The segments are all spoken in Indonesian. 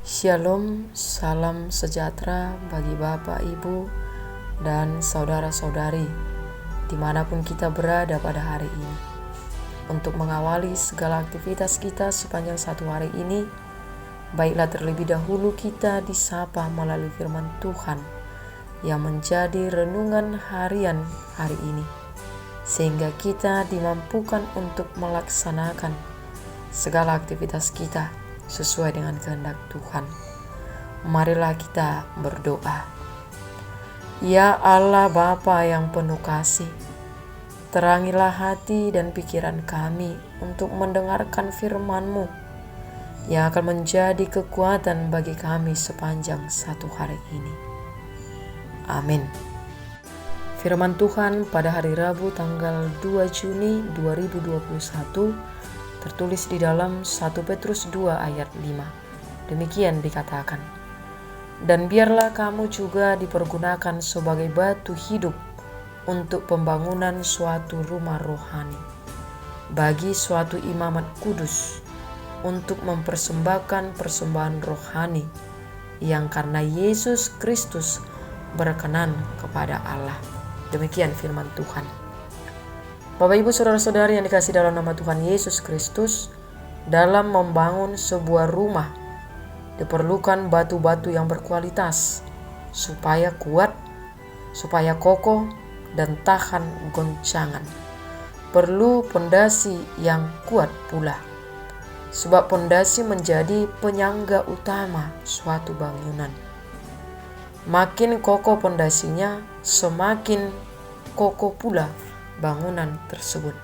Shalom, salam sejahtera bagi Bapak, Ibu, dan saudara-saudari dimanapun kita berada pada hari ini. Untuk mengawali segala aktivitas kita sepanjang satu hari ini, baiklah terlebih dahulu kita disapa melalui firman Tuhan yang menjadi renungan harian hari ini, sehingga kita dimampukan untuk melaksanakan segala aktivitas kita sesuai dengan kehendak Tuhan. Marilah kita berdoa. Ya Allah Bapa yang penuh kasih, terangilah hati dan pikiran kami untuk mendengarkan firman-Mu yang akan menjadi kekuatan bagi kami sepanjang satu hari ini. Amin. Firman Tuhan pada hari Rabu tanggal 2 Juni 2021 tertulis di dalam 1 Petrus 2 ayat 5. Demikian dikatakan, dan biarlah kamu juga dipergunakan sebagai batu hidup untuk pembangunan suatu rumah rohani, bagi suatu imamat kudus, untuk mempersembahkan persembahan rohani yang karena Yesus Kristus berkenan kepada Allah. Demikian firman Tuhan. Bapak, Ibu, saudara-saudari yang dikasihi dalam nama Tuhan Yesus Kristus, dalam membangun sebuah rumah diperlukan batu-batu yang berkualitas supaya kuat, supaya kokoh dan tahan goncangan. Perlu pondasi yang kuat pula, sebab pondasi menjadi penyangga utama suatu bangunan. Makin kokoh pondasinya, semakin kokoh pula bangunan tersebut.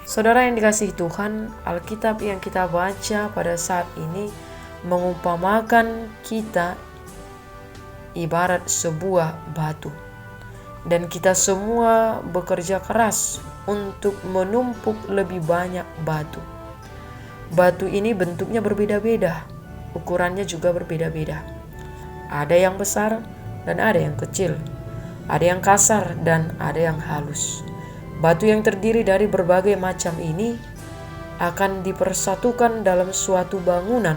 Saudara yang dikasihi Tuhan, Alkitab yang kita baca pada saat ini mengumpamakan kita ibarat sebuah batu, dan kita semua bekerja keras untuk menumpuk lebih banyak batu. Batu ini bentuknya berbeda-beda, ukurannya juga berbeda-beda. Ada yang besar dan ada yang kecil, ada yang kasar dan ada yang halus. Batu yang terdiri dari berbagai macam ini akan dipersatukan dalam suatu bangunan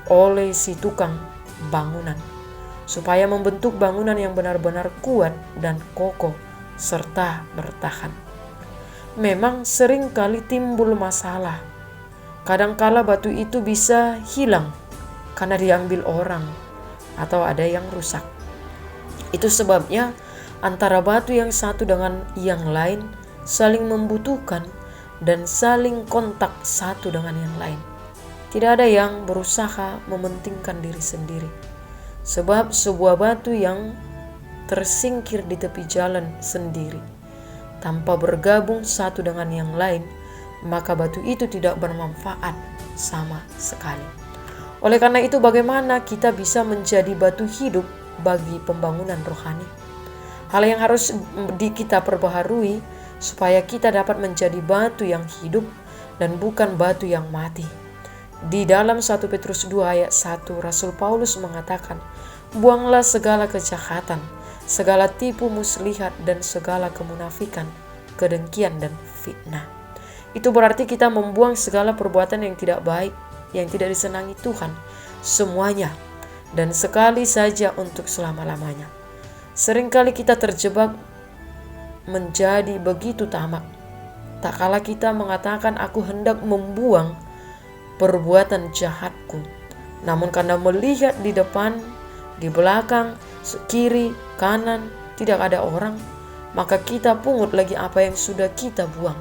oleh si tukang bangunan, supaya membentuk bangunan yang benar-benar kuat dan kokoh serta bertahan. Memang sering kali timbul masalah. Kadangkala batu itu bisa hilang karena diambil orang atau ada yang rusak. Itu sebabnya antara batu yang satu dengan yang lain saling membutuhkan dan saling kontak satu dengan yang lain. Tidak ada yang berusaha mementingkan diri sendiri. Sebab sebuah batu yang tersingkir di tepi jalan sendiri, tanpa bergabung satu dengan yang lain, maka batu itu tidak bermanfaat sama sekali. Oleh karena itu, bagaimana kita bisa menjadi batu hidup bagi pembangunan rohani? Hal yang harus kita perbaharui supaya kita dapat menjadi batu yang hidup dan bukan batu yang mati. Di dalam 1 Petrus 2 ayat 1, Rasul Paulus mengatakan, buanglah segala kejahatan, segala tipu muslihat dan segala kemunafikan, kedengkian dan fitnah. Itu berarti kita membuang segala perbuatan yang tidak baik, yang tidak disenangi Tuhan, semuanya, dan sekali saja untuk selama-lamanya. Seringkali kita terjebak menjadi begitu tamak. Tak kala kita mengatakan, aku hendak membuang perbuatan jahatku, namun karena melihat di depan, di belakang, kiri, kanan tidak ada orang, maka kita pungut lagi apa yang sudah kita buang.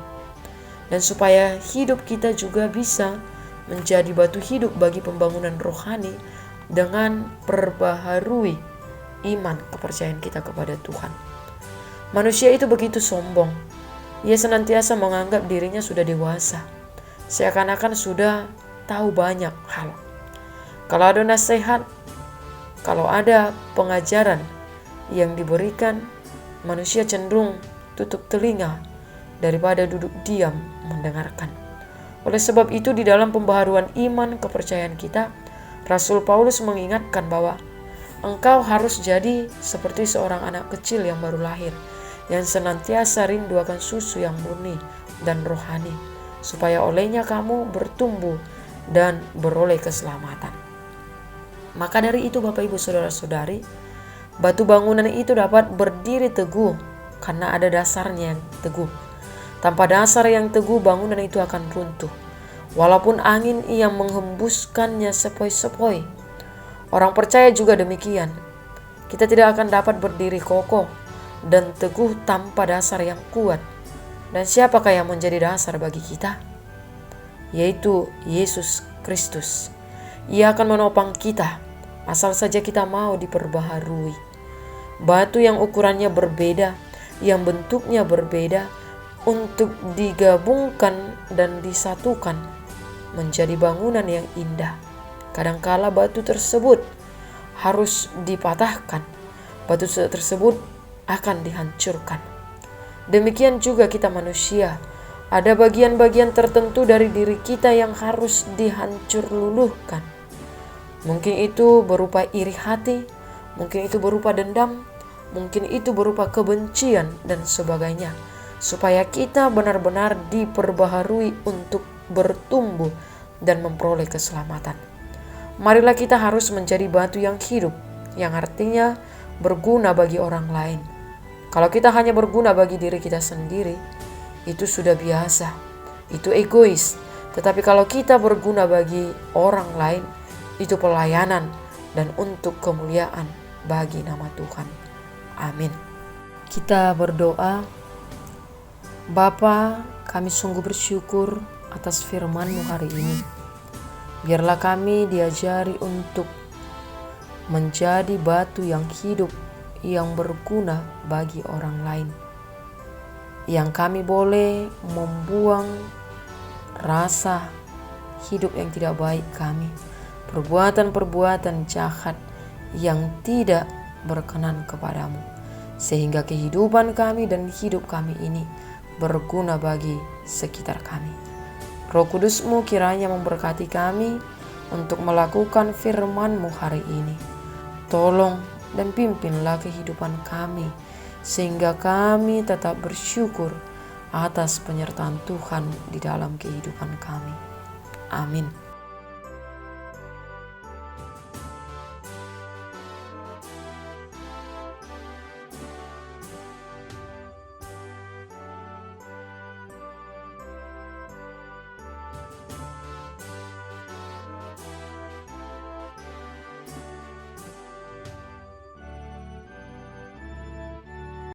Dan supaya hidup kita juga bisa menjadi batu hidup bagi pembangunan rohani dengan perbaharui iman kepercayaan kita kepada Tuhan. Manusia itu begitu sombong. Ia senantiasa menganggap dirinya sudah dewasa, seakan-akan sudah tahu banyak hal. Kalau ada nasihat, kalau ada pengajaran yang diberikan, manusia cenderung tutup telinga daripada duduk diam mendengarkan. Oleh sebab itu, di dalam pembaharuan iman kepercayaan kita, Rasul Paulus mengingatkan bahwa engkau harus jadi seperti seorang anak kecil yang baru lahir, yang senantiasa rindu akan susu yang murni dan rohani, supaya olehnya kamu bertumbuh dan beroleh keselamatan. Maka dari itu Bapak Ibu Saudara-saudari, batu bangunan itu dapat berdiri teguh karena ada dasarnya yang teguh. Tanpa dasar yang teguh, bangunan itu akan runtuh. Walaupun angin yang menghembuskannya sepoi-sepoi. Orang percaya juga demikian. Kita tidak akan dapat berdiri kokoh dan teguh tanpa dasar yang kuat. Dan siapakah yang menjadi dasar bagi kita? Yaitu Yesus Kristus. Ia akan menopang kita, asal saja kita mau diperbaharui. Batu yang ukurannya berbeda, yang bentuknya berbeda, untuk digabungkan dan disatukan menjadi bangunan yang indah. Kadangkala batu tersebut harus dipatahkan, batu tersebut akan dihancurkan. Demikian juga kita manusia, ada bagian-bagian tertentu dari diri kita yang harus dihancur luluhkan. Mungkin itu berupa iri hati, mungkin itu berupa dendam, mungkin itu berupa kebencian dan sebagainya, supaya kita benar-benar diperbaharui untuk bertumbuh dan memperoleh keselamatan. Marilah kita harus menjadi batu yang hidup, yang artinya berguna bagi orang lain. Kalau kita hanya berguna bagi diri kita sendiri, itu sudah biasa, itu egois. Tetapi kalau kita berguna bagi orang lain, itu pelayanan dan untuk kemuliaan bagi nama Tuhan. Amin. Kita berdoa. Bapa, kami sungguh bersyukur atas firman-Mu hari ini. Biarlah kami diajari untuk menjadi batu yang hidup, yang berguna bagi orang lain. Yang kami boleh membuang rasa hidup yang tidak baik kami, perbuatan-perbuatan jahat yang tidak berkenan kepadamu, sehingga kehidupan kami dan hidup kami ini berguna bagi sekitar kami. Roh Kudus-Mu kiranya memberkati kami untuk melakukan firman-Mu hari ini. Tolong dan pimpinlah kehidupan kami, sehingga kami tetap bersyukur atas penyertaan Tuhan di dalam kehidupan kami. Amin.